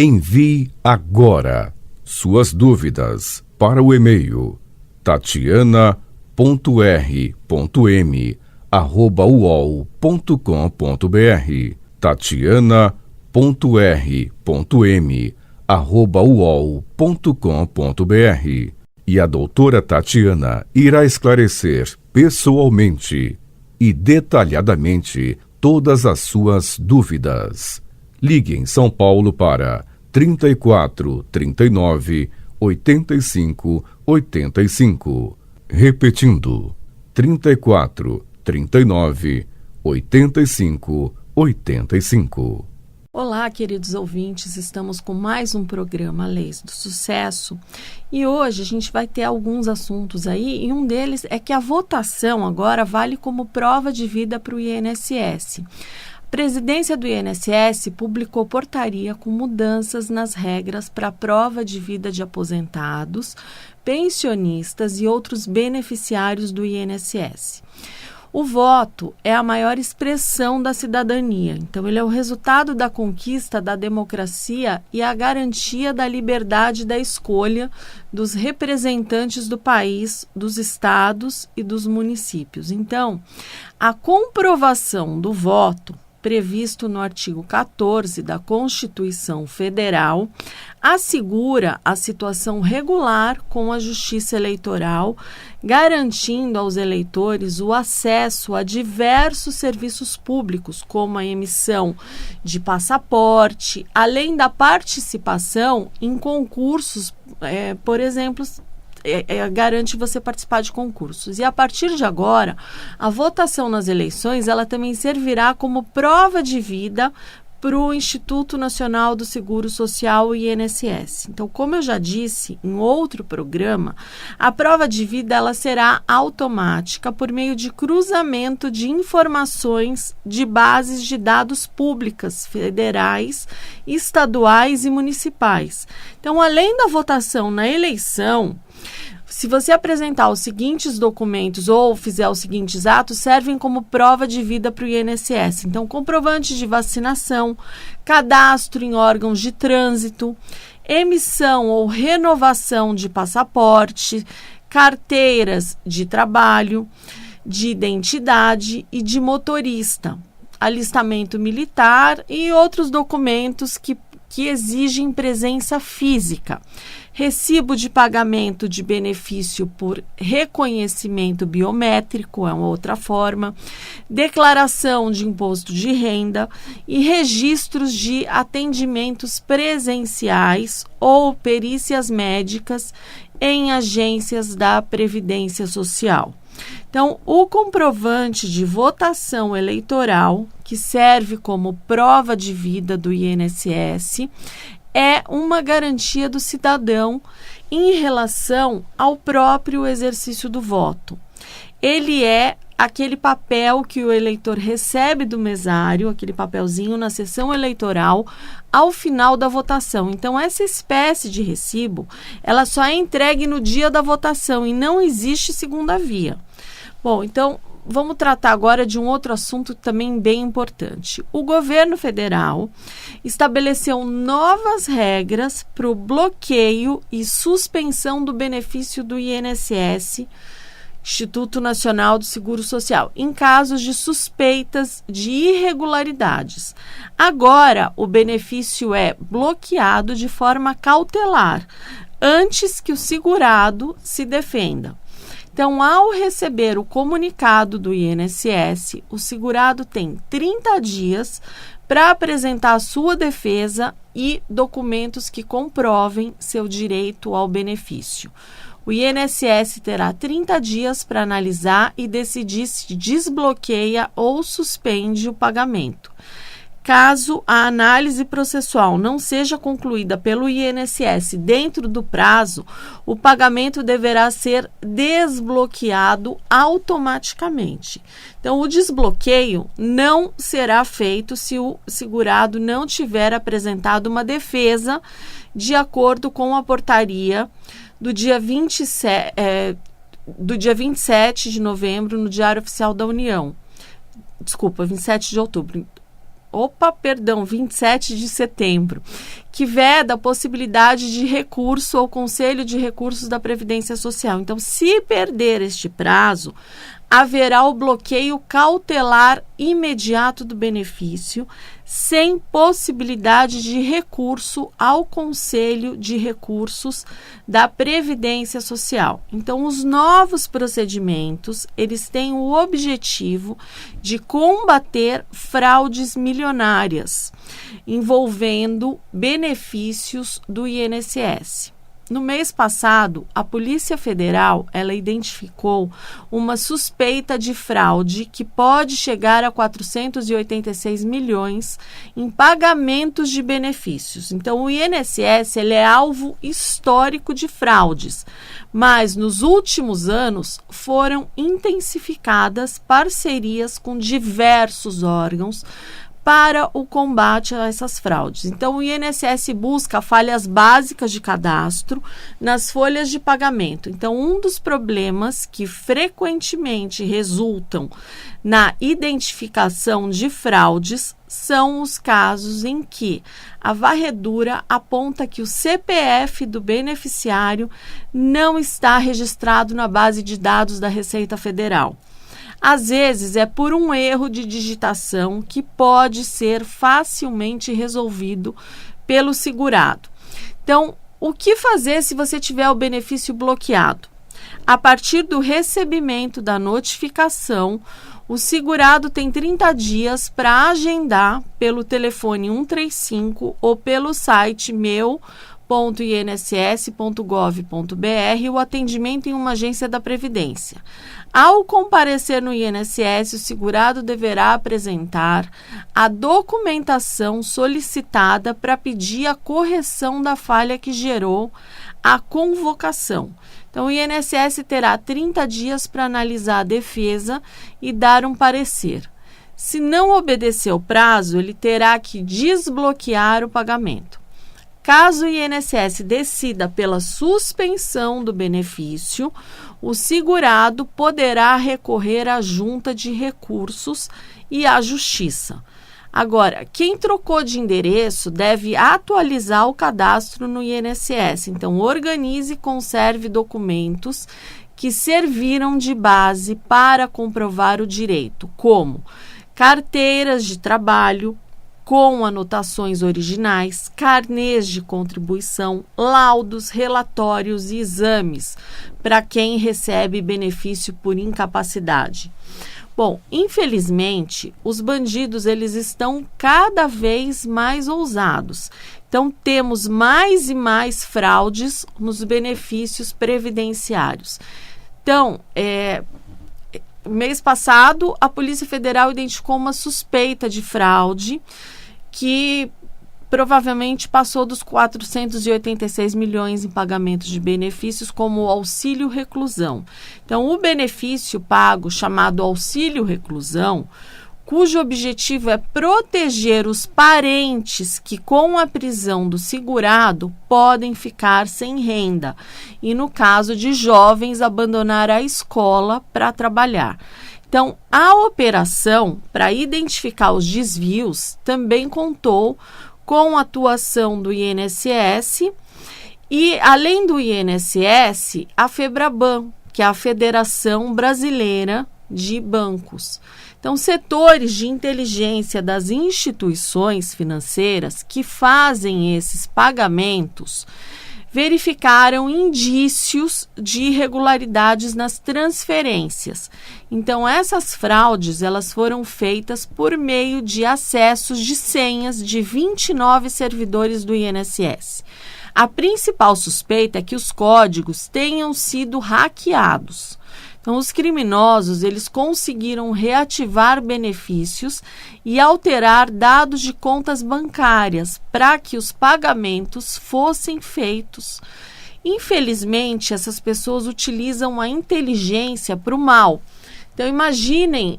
Envie agora suas dúvidas para o e-mail tatiana.r.m@uol.com.br tatiana.r.m@uol.com.br e a doutora Tatiana irá esclarecer pessoalmente e detalhadamente todas as suas dúvidas. Ligue em São Paulo para 34 39 85 85. Repetindo, 34 39 85 85. Olá, queridos ouvintes, estamos com mais um programa Leis do Sucesso e hoje a gente vai ter alguns assuntos aí e um deles é que a votação agora vale como prova de vida para o INSS. A presidência do INSS publicou portaria com mudanças nas regras para a prova de vida de aposentados, pensionistas e outros beneficiários do INSS. O voto é a maior expressão da cidadania, então ele é o resultado da conquista da democracia e a garantia da liberdade da escolha dos representantes do país, dos estados e dos municípios. Então, a comprovação do voto, previsto no artigo 14 da Constituição Federal, assegura a situação regular com a Justiça Eleitoral, garantindo aos eleitores o acesso a diversos serviços públicos, como a emissão de passaporte, além da participação em concursos, por exemplo, garante você participar de concursos. E a partir de agora, a votação nas eleições, ela também servirá como prova de vida para o Instituto Nacional do Seguro Social, INSS. Então, como eu já disse em outro programa, a prova de vida ela será automática por meio de cruzamento de informações de bases de dados públicas, federais, estaduais e municipais. Então, além da votação na eleição, se você apresentar os seguintes documentos ou fizer os seguintes atos, servem como prova de vida para o INSS. Então, comprovante de vacinação, cadastro em órgãos de trânsito, emissão ou renovação de passaporte, carteiras de trabalho, de identidade e de motorista, alistamento militar e outros documentos que exigem presença física. Recibo de pagamento de benefício por reconhecimento biométrico, é uma outra forma, declaração de imposto de renda e registros de atendimentos presenciais ou perícias médicas em agências da Previdência Social. Então, o comprovante de votação eleitoral, que serve como prova de vida do INSS, é uma garantia do cidadão em relação ao próprio exercício do voto. Ele é aquele papel que o eleitor recebe do mesário, aquele papelzinho na sessão eleitoral, ao final da votação. Então, essa espécie de recibo, ela só é entregue no dia da votação e não existe segunda via. Bom, então, vamos tratar agora de um outro assunto também bem importante. O governo federal estabeleceu novas regras para o bloqueio e suspensão do benefício do INSS, Instituto Nacional do Seguro Social, em casos de suspeitas de irregularidades. Agora, o benefício é bloqueado de forma cautelar, antes que o segurado se defenda. Então, ao receber o comunicado do INSS, o segurado tem 30 dias para apresentar a sua defesa e documentos que comprovem seu direito ao benefício. O INSS terá 30 dias para analisar e decidir se desbloqueia ou suspende o pagamento. Caso a análise processual não seja concluída pelo INSS dentro do prazo, o pagamento deverá ser desbloqueado automaticamente. Então, o desbloqueio não será feito se o segurado não tiver apresentado uma defesa de acordo com a portaria do dia 27 de novembro no Diário Oficial da União. 27 de outubro. 27 de setembro, que veda a possibilidade de recurso ao Conselho de Recursos da Previdência Social. Então, se perder este prazo, haverá o bloqueio cautelar imediato do benefício, sem possibilidade de recurso ao Conselho de Recursos da Previdência Social. Então, os novos procedimentos, eles têm o objetivo de combater fraudes milionárias, envolvendo benefícios do INSS. No mês passado, a Polícia Federal, ela identificou uma suspeita de fraude que pode chegar a 486 milhões em pagamentos de benefícios. Então, o INSS ele é alvo histórico de fraudes, mas nos últimos anos foram intensificadas parcerias com diversos órgãos para o combate a essas fraudes. Então, o INSS busca falhas básicas de cadastro nas folhas de pagamento. Então, um dos problemas que frequentemente resultam na identificação de fraudes são os casos em que a varredura aponta que o CPF do beneficiário não está registrado na base de dados da Receita Federal. Às vezes é por um erro de digitação que pode ser facilmente resolvido pelo segurado. Então, o que fazer se você tiver o benefício bloqueado? A partir do recebimento da notificação, o segurado tem 30 dias para agendar pelo telefone 135 ou pelo site meu.inss.gov.br o atendimento em uma agência da Previdência. Ao comparecer no INSS, o segurado deverá apresentar a documentação solicitada para pedir a correção da falha que gerou a convocação. Então, o INSS terá 30 dias para analisar a defesa e dar um parecer. Se não obedecer o prazo, ele terá que desbloquear o pagamento. Caso o INSS decida pela suspensão do benefício, o segurado poderá recorrer à junta de recursos e à justiça. Agora, quem trocou de endereço deve atualizar o cadastro no INSS. Então, organize e conserve documentos que serviram de base para comprovar o direito, como carteiras de trabalho, com anotações originais, carnês de contribuição, laudos, relatórios e exames para quem recebe benefício por incapacidade. Bom, infelizmente, os bandidos eles estão cada vez mais ousados. Então, temos mais e mais fraudes nos benefícios previdenciários. Então, mês passado, a Polícia Federal identificou uma suspeita de fraude que provavelmente passou dos 486 milhões em pagamentos de benefícios como o auxílio reclusão. Então, o benefício pago, chamado auxílio reclusão, cujo objetivo é proteger os parentes que, com a prisão do segurado, podem ficar sem renda e, no caso de jovens, abandonar a escola para trabalhar. Então, a operação para identificar os desvios também contou com a atuação do INSS e, além do INSS, a FEBRABAN, que é a Federação Brasileira de Bancos. Então, setores de inteligência das instituições financeiras que fazem esses pagamentos verificaram indícios de irregularidades nas transferências. Então, essas fraudes elas foram feitas por meio de acessos de senhas de 29 servidores do INSS. A principal suspeita é que os códigos tenham sido hackeados. Então, os criminosos eles conseguiram reativar benefícios e alterar dados de contas bancárias para que os pagamentos fossem feitos. Infelizmente, essas pessoas utilizam a inteligência para o mal. Então, imaginem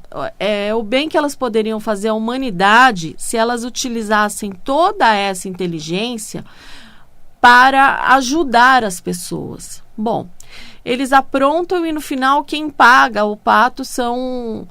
o bem que elas poderiam fazer à humanidade se elas utilizassem toda essa inteligência para ajudar as pessoas. Bom, eles aprontam e no final quem paga o pato são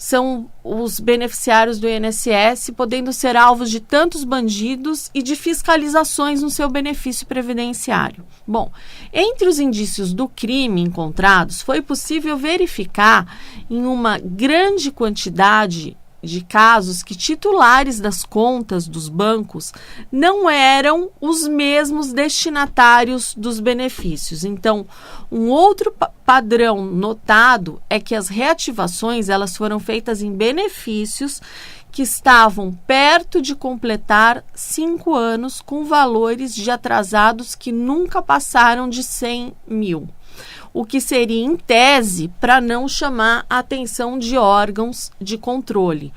são os beneficiários do INSS, podendo ser alvos de tantos bandidos e de fiscalizações no seu benefício previdenciário. Bom, entre os indícios do crime encontrados, foi possível verificar em uma grande quantidade de casos que titulares das contas dos bancos não eram os mesmos destinatários dos benefícios. Então, um outro padrão notado é que as reativações elas foram feitas em benefícios que estavam perto de completar 5 anos com valores de atrasados que nunca passaram de 100 mil. O que seria, em tese, para não chamar a atenção de órgãos de controle,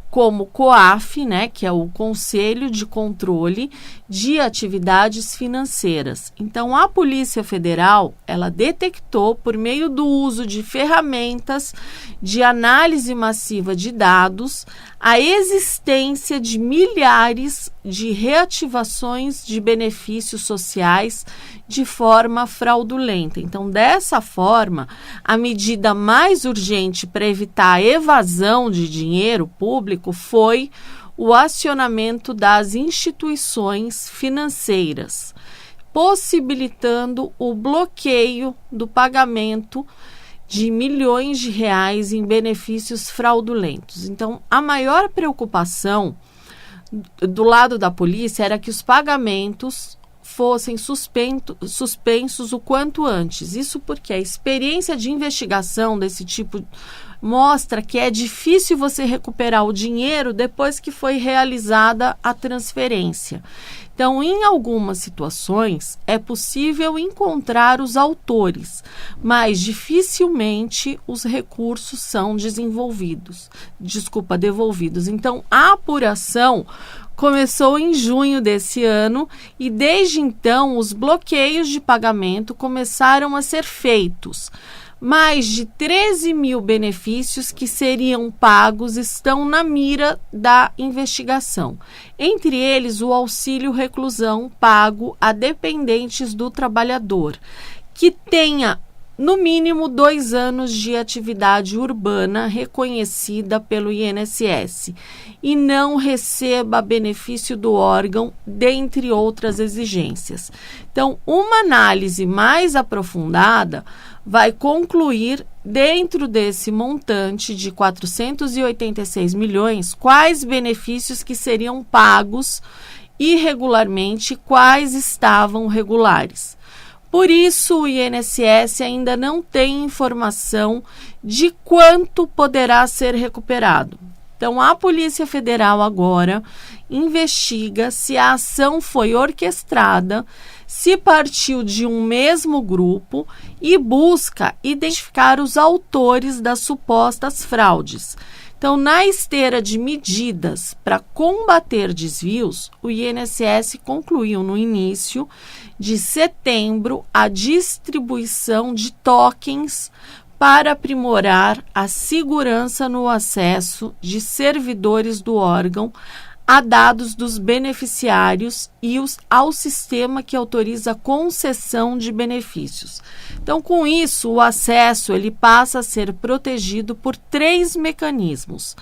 como o COAF, né, que é o Conselho de Controle de Atividades Financeiras. Então, a Polícia Federal, ela detectou, por meio do uso de ferramentas de análise massiva de dados, a existência de milhares de reativações de benefícios sociais de forma fraudulenta. Então, dessa forma, a medida mais urgente para evitar a evasão de dinheiro público foi o acionamento das instituições financeiras, possibilitando o bloqueio do pagamento de milhões de reais em benefícios fraudulentos. Então, a maior preocupação do lado da polícia era que os pagamentos fossem suspensos o quanto antes. Isso porque a experiência de investigação desse tipo mostra que é difícil você recuperar o dinheiro depois que foi realizada a transferência. Então, em algumas situações, é possível encontrar os autores, mas dificilmente os recursos são devolvidos. Então, a apuração começou em junho desse ano e, desde então, os bloqueios de pagamento começaram a ser feitos. Mais de 13 mil benefícios que seriam pagos estão na mira da investigação. Entre eles, o auxílio reclusão pago a dependentes do trabalhador, que tenha no mínimo 2 anos de atividade urbana reconhecida pelo INSS e não receba benefício do órgão, dentre outras exigências. Então, uma análise mais aprofundada vai concluir, dentro desse montante de 486 milhões, quais benefícios que seriam pagos irregularmente, quais estavam regulares. Por isso, o INSS ainda não tem informação de quanto poderá ser recuperado. Então, a Polícia Federal agora investiga se a ação foi orquestrada, se partiu de um mesmo grupo e busca identificar os autores das supostas fraudes. Então, na esteira de medidas para combater desvios, o INSS concluiu no início de setembro a distribuição de tokens para aprimorar a segurança no acesso de servidores do órgão a dados dos beneficiários e ao sistema que autoriza a concessão de benefícios. Então, com isso, o acesso ele passa a ser protegido por 3 mecanismos: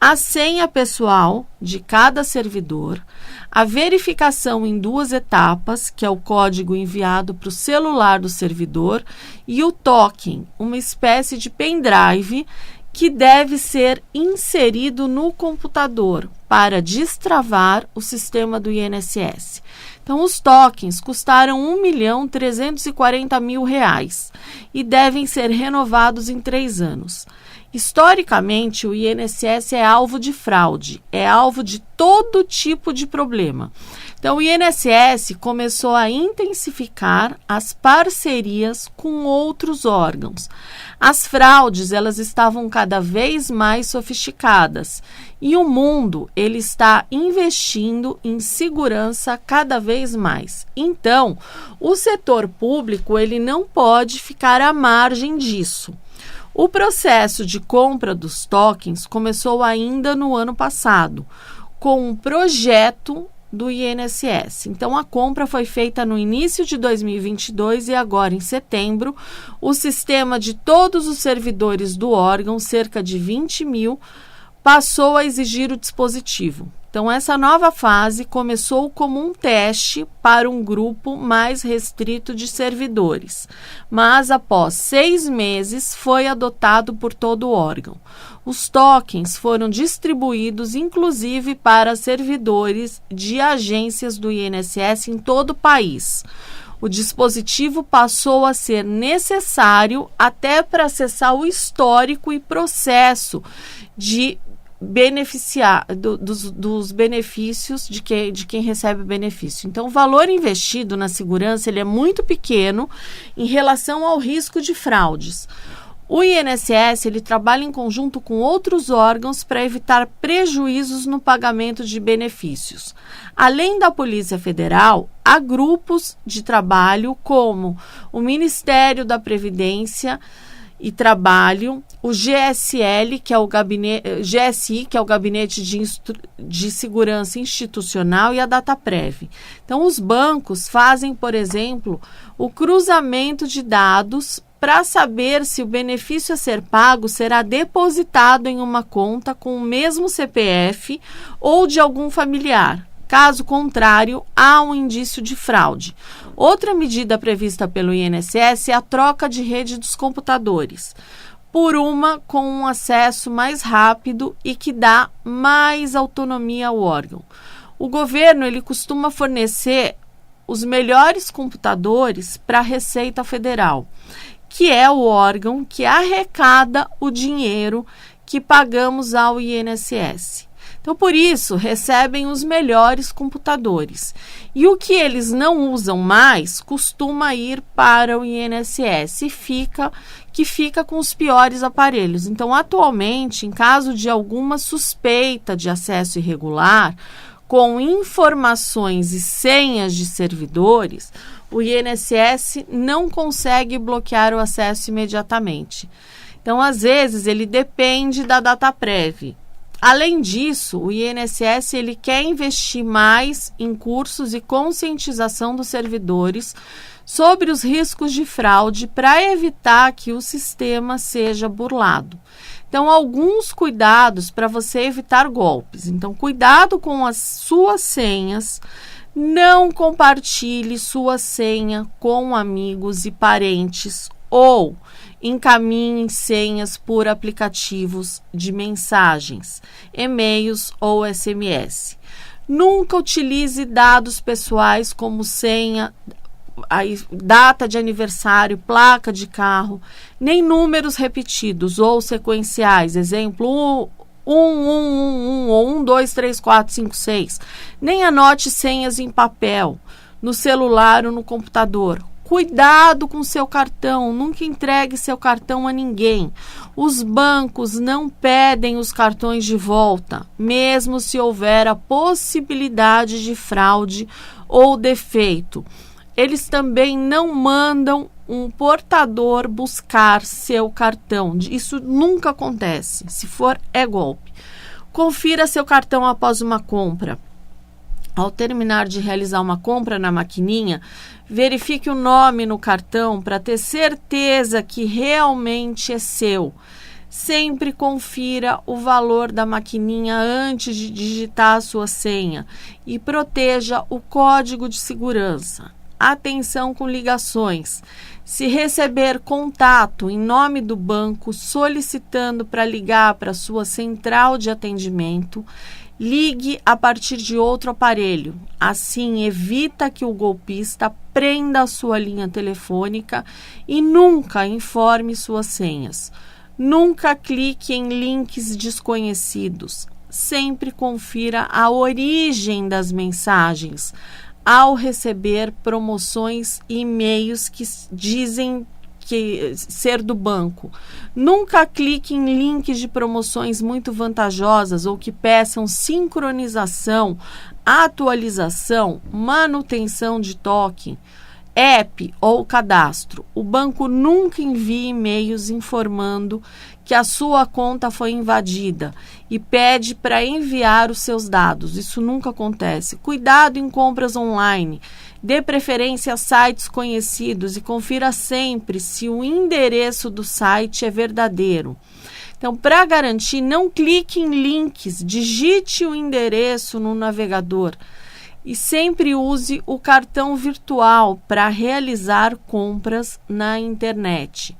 a senha pessoal de cada servidor, a verificação em 2 etapas, que é o código enviado para o celular do servidor, e o token, uma espécie de pendrive que deve ser inserido no computador para destravar o sistema do INSS. Então, os tokens custaram R$1.340.000 e devem ser renovados em 3 anos. Historicamente, o INSS é alvo de fraude, é alvo de todo tipo de problema. Então, o INSS começou a intensificar as parcerias com outros órgãos. As fraudes, elas estavam cada vez mais sofisticadas e o mundo, ele está investindo em segurança cada vez mais. Então, o setor público, ele não pode ficar à margem disso. O processo de compra dos tokens começou ainda no ano passado, com um projeto do INSS. Então, a compra foi feita no início de 2022 e agora, em setembro, o sistema de todos os servidores do órgão, cerca de 20 mil, passou a exigir o dispositivo. Então, essa nova fase começou como um teste para um grupo mais restrito de servidores, mas após 6 meses foi adotado por todo o órgão. Os tokens foram distribuídos, inclusive, para servidores de agências do INSS em todo o país. O dispositivo passou a ser necessário até para acessar o histórico e processo de beneficiar dos benefícios de quem recebe o benefício. Então, o valor investido na segurança ele é muito pequeno em relação ao risco de fraudes. O INSS ele trabalha em conjunto com outros órgãos para evitar prejuízos no pagamento de benefícios. Além da Polícia Federal, há grupos de trabalho como o Ministério da Previdência e Trabalho, o GSI, que é o Gabinete de Segurança Institucional, e a Dataprev. Então, os bancos fazem, por exemplo, o cruzamento de dados para saber se o benefício a ser pago será depositado em uma conta com o mesmo CPF ou de algum familiar. Caso contrário, há um indício de fraude. Outra medida prevista pelo INSS é a troca de rede dos computadores por uma com um acesso mais rápido e que dá mais autonomia ao órgão. O governo ele costuma fornecer os melhores computadores para a Receita Federal, que é o órgão que arrecada o dinheiro que pagamos ao INSS. Então, por isso, recebem os melhores computadores. E o que eles não usam mais costuma ir para o INSS e fica com os piores aparelhos. Então, atualmente, em caso de alguma suspeita de acesso irregular, com informações e senhas de servidores, o INSS não consegue bloquear o acesso imediatamente. Então, às vezes, ele depende da Dataprev. Além disso, o INSS ele quer investir mais em cursos e conscientização dos servidores sobre os riscos de fraude para evitar que o sistema seja burlado. Então, alguns cuidados para você evitar golpes. Então, cuidado com as suas senhas. Não compartilhe sua senha com amigos e parentes ou encaminhe senhas por aplicativos de mensagens, e-mails ou SMS. Nunca utilize dados pessoais como senha, data de aniversário, placa de carro, nem números repetidos ou sequenciais, exemplo 1111 ou 123456. Nem anote senhas em papel, no celular ou no computador. Cuidado com seu cartão, nunca entregue seu cartão a ninguém. Os bancos não pedem os cartões de volta, mesmo se houver a possibilidade de fraude ou defeito. Eles também não mandam um portador buscar seu cartão. Isso nunca acontece. Se for, é golpe. Confira seu cartão após uma compra. Ao terminar de realizar uma compra na maquininha, verifique o nome no cartão para ter certeza que realmente é seu. Sempre confira o valor da maquininha antes de digitar a sua senha e proteja o código de segurança. Atenção com ligações. Se receber contato em nome do banco solicitando para ligar para a sua central de atendimento, ligue a partir de outro aparelho. Assim, evita que o golpista prenda a sua linha telefônica e nunca informe suas senhas. Nunca clique em links desconhecidos. Sempre confira a origem das mensagens ao receber promoções e e-mails que dizem ser do banco. Nunca clique em links de promoções muito vantajosas ou que peçam sincronização, atualização, manutenção de token. App ou cadastro. O banco nunca envia e-mails informando que a sua conta foi invadida e pede para enviar os seus dados. Isso nunca acontece. Cuidado em compras online. Dê preferência a sites conhecidos e confira sempre se o endereço do site é verdadeiro. Então, para garantir, não clique em links, digite o endereço no navegador. E sempre use o cartão virtual para realizar compras na internet.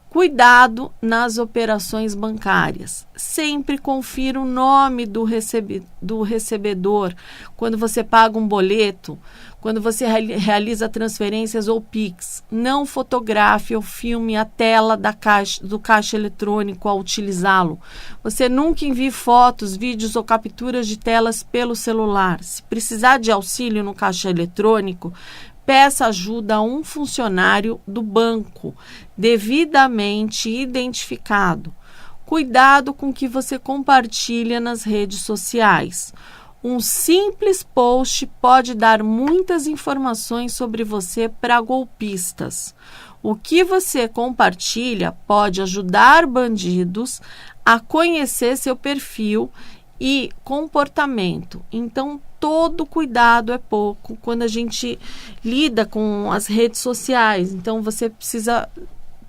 Cuidado nas operações bancárias. Sempre confira o nome do recebedor quando você paga um boleto, quando você realiza transferências ou Pix. Não fotografe ou filme a tela do caixa eletrônico ao utilizá-lo. Você nunca envie fotos, vídeos ou capturas de telas pelo celular. Se precisar de auxílio no caixa eletrônico, peça ajuda a um funcionário do banco, devidamente identificado. Cuidado com o que você compartilha nas redes sociais. Um simples post pode dar muitas informações sobre você para golpistas. O que você compartilha pode ajudar bandidos a conhecer seu perfil e comportamento. Então, todo cuidado é pouco quando a gente lida com as redes sociais. Então, você precisa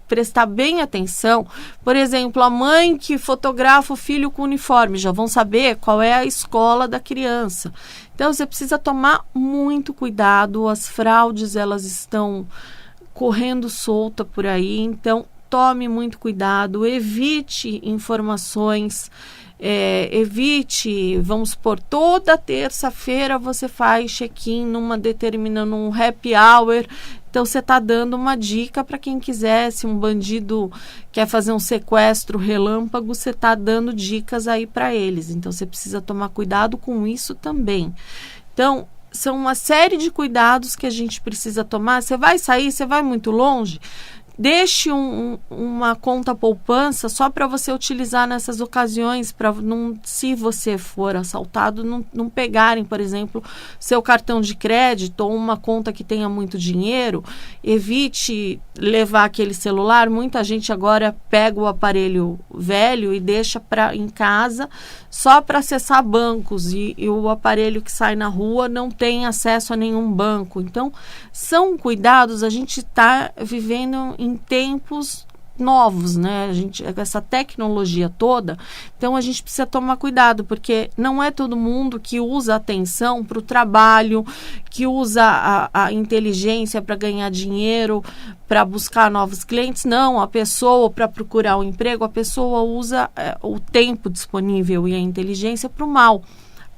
prestar bem atenção. Por exemplo, a mãe que fotografa o filho com uniforme, já vão saber qual é a escola da criança. Então, você precisa tomar muito cuidado. As fraudes, elas estão correndo solta por aí. Então, tome muito cuidado. Evite informações. Evite, vamos supor, toda terça-feira você faz check-in num happy hour. Então, você está dando uma dica para quem quiser. Se um bandido quer fazer um sequestro relâmpago, você está dando dicas aí para eles. Então, você precisa tomar cuidado com isso também. Então, são uma série de cuidados que a gente precisa tomar. Você vai sair, você vai muito longe, deixe uma conta poupança só para você utilizar nessas ocasiões, para se você for assaltado, não pegarem, por exemplo, seu cartão de crédito ou uma conta que tenha muito dinheiro. Evite levar aquele celular. Muita gente agora pega o aparelho velho e deixa em casa só para acessar bancos, e o aparelho que sai na rua não tem acesso a nenhum banco. Então, são cuidados. A gente está vivendo em tempos novos, né? Essa tecnologia toda, então a gente precisa tomar cuidado, porque não é todo mundo que usa a atenção para o trabalho, que usa a inteligência para ganhar dinheiro, para buscar novos clientes. Não, a pessoa, para procurar um emprego, a pessoa usa o tempo disponível e a inteligência para o mal,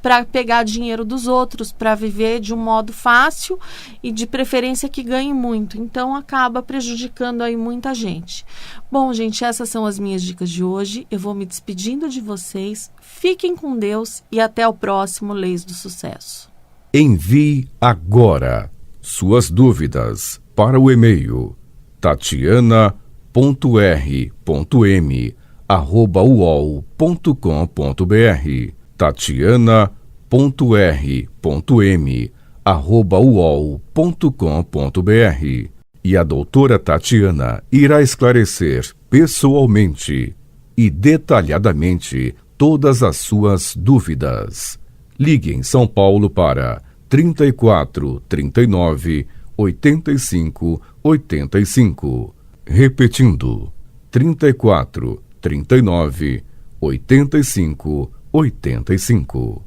para pegar dinheiro dos outros, para viver de um modo fácil e de preferência que ganhe muito. Então, acaba prejudicando aí muita gente. Bom, gente, essas são as minhas dicas de hoje. Eu vou me despedindo de vocês. Fiquem com Deus e até o próximo Leis do Sucesso. Envie agora suas dúvidas para o e-mail tatiana.r.m@uol.com.br tatiana.r.m@uol.com.br. E a doutora Tatiana irá esclarecer pessoalmente e detalhadamente todas as suas dúvidas. Ligue em São Paulo para 34 39 85 85. Repetindo, 34 39 85 85.